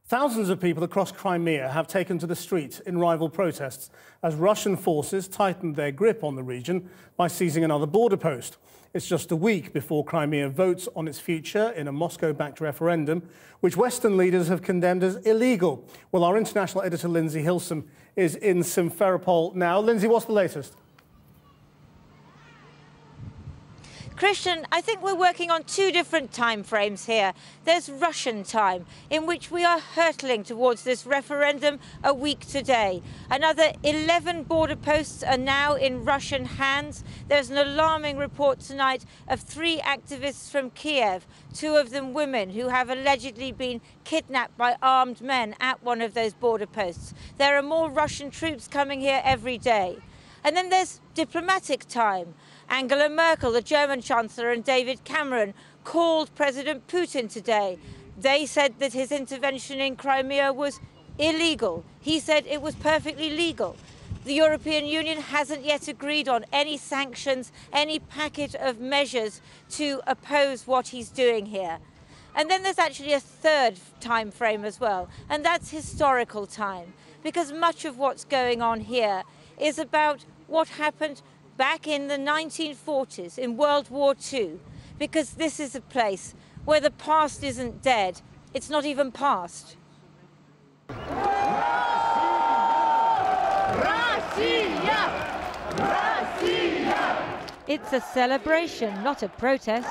Thousands of people across Crimea have taken to the streets in rival protests as Russian forces tightened their grip on the region by seizing another border post. It's just a week before Crimea votes on its future in a Moscow-backed referendum, which Western leaders have condemned as illegal. Well, our international editor, Lindsay Hilsum, is in Simferopol now. Lindsay, what's the latest? Christian, I think we're working on two different time frames here. There's Russian time, in which we are hurtling towards this referendum a week today. Another 11 border posts are now in Russian hands. There's an alarming report tonight of 3 activists from Kiev, 2 of them women, who have allegedly been kidnapped by armed men at one of those border posts. There are more Russian troops coming here every day. And then there's diplomatic time. Angela Merkel, the German Chancellor, and David Cameron called President Putin today. They said that his intervention in Crimea was illegal. He said it was perfectly legal. The European Union hasn't yet agreed on any sanctions, any packet of measures to oppose what he's doing here. And then there's actually a third time frame as well, and that's historical time, because much of what's going on here is about what happened back in the 1940s, in World War II, because this is a place where the past isn't dead, it's not even past. It's a celebration, not a protest.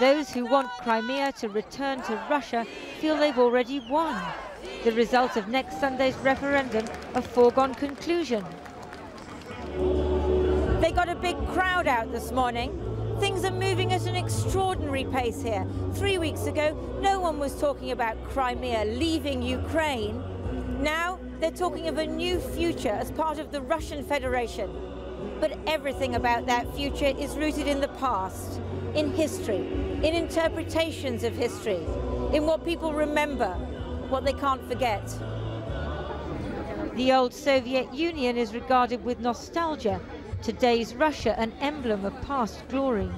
Those who want Crimea to return to Russia feel they've already won. The result of next Sunday's referendum a foregone conclusion. They got a big crowd out this morning. Things are moving at an extraordinary pace here. 3 weeks ago, no one was talking about Crimea leaving Ukraine. Now they're talking of a new future as part of the Russian Federation. But everything about that future is rooted in the past, in history, in interpretations of history, in what people remember, what they can't forget. The old Soviet Union is regarded with nostalgia. Today's Russia, an emblem of past glory.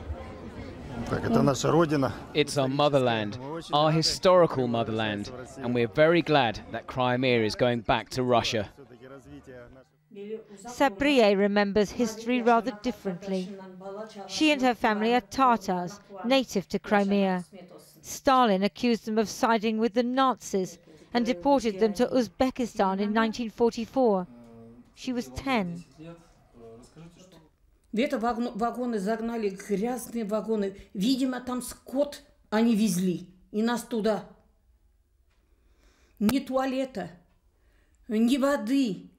It's our motherland, our historical motherland, and we're very glad that Crimea is going back to Russia. Sabriye remembers history rather differently. She and her family are Tatars, native to Crimea. Stalin accused them of siding with the Nazis and deported them to Uzbekistan in 1944. She was 10. Это вагоны загнали, грязные вагоны. Видимо, там скот они везли, и нас туда. Ни туалета, ни воды.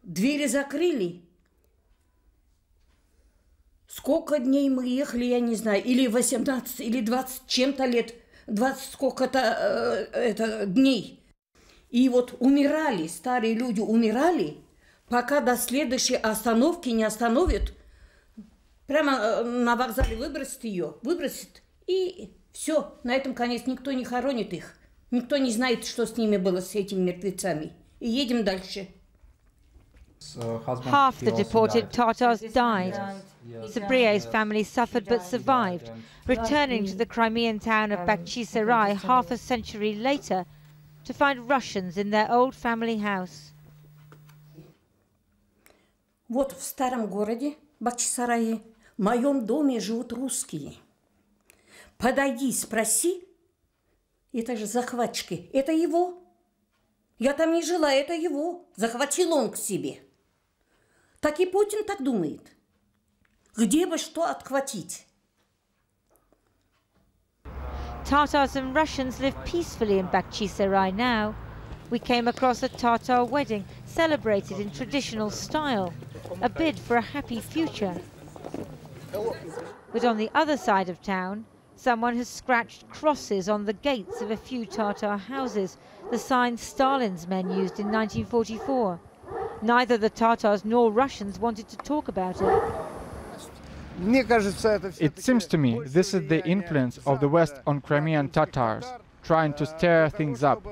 Двери закрыли. Сколько дней мы ехали, я не знаю. Или 18, или 20 чем-то лет. 20 сколько-то дней. И вот умирали, старые люди умирали, пока до следующей остановки не остановят. Прямо на вокзале выбросит ее, выбросит. И все, на этом конец. Никто не хоронит их. Никто не знает, что с ними было, с этими мертвецами. И едем дальше. Half the deported Tatars died. Sabriye's family suffered but survived, returning to the Crimean town of Bakhchisarai half a century later to find Russians in their old family house. Вот в старом городе Бахчисарае, в моем доме живут русские. Подойди, спроси, это же захватчики, это его. Я там не жила, это его. Захватил он к себе. Так и Путин так думает. Где бы что отхватить? Tatars and Russians live peacefully in Bakhchisarai now. We came across a Tatar wedding celebrated in traditional style, a bid for a happy future. But on the other side of town, someone has scratched crosses on the gates of a few Tatar houses, the sign Stalin's men used in 1944. Neither the Tatars nor Russians wanted to talk about it. It seems to me this is the influence of the West on Crimean Tatars, trying to stir things up.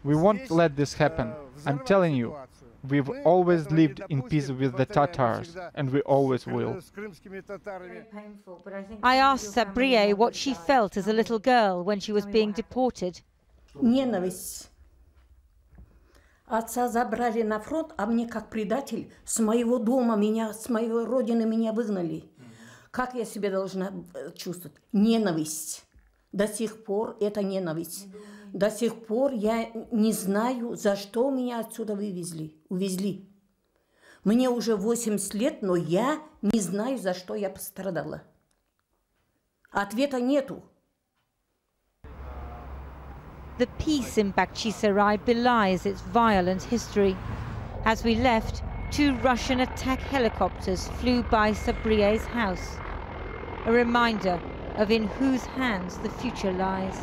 We won't let this happen. I'm telling you, We've always lived in peace with the Tatars, and we always will. I asked Sabriye what she felt as a little girl when she was being deported. Ненависть. Отца забрали на фронт, а мне как предатель с моего дома, с моей родины меня выгнали. Как я себя должна чувствовать? Ненависть. До сих пор это ненависть. До сих пор я не знаю, за что меня отсюда увезли. Мне уже 80 лет, но я не знаю, за что я пострадала. Ответа нету. The peace in Bakhchisarai belies its violent history. As we left, 2 Russian attack helicopters flew by Sabriye's house. A reminder of in whose hands the future lies.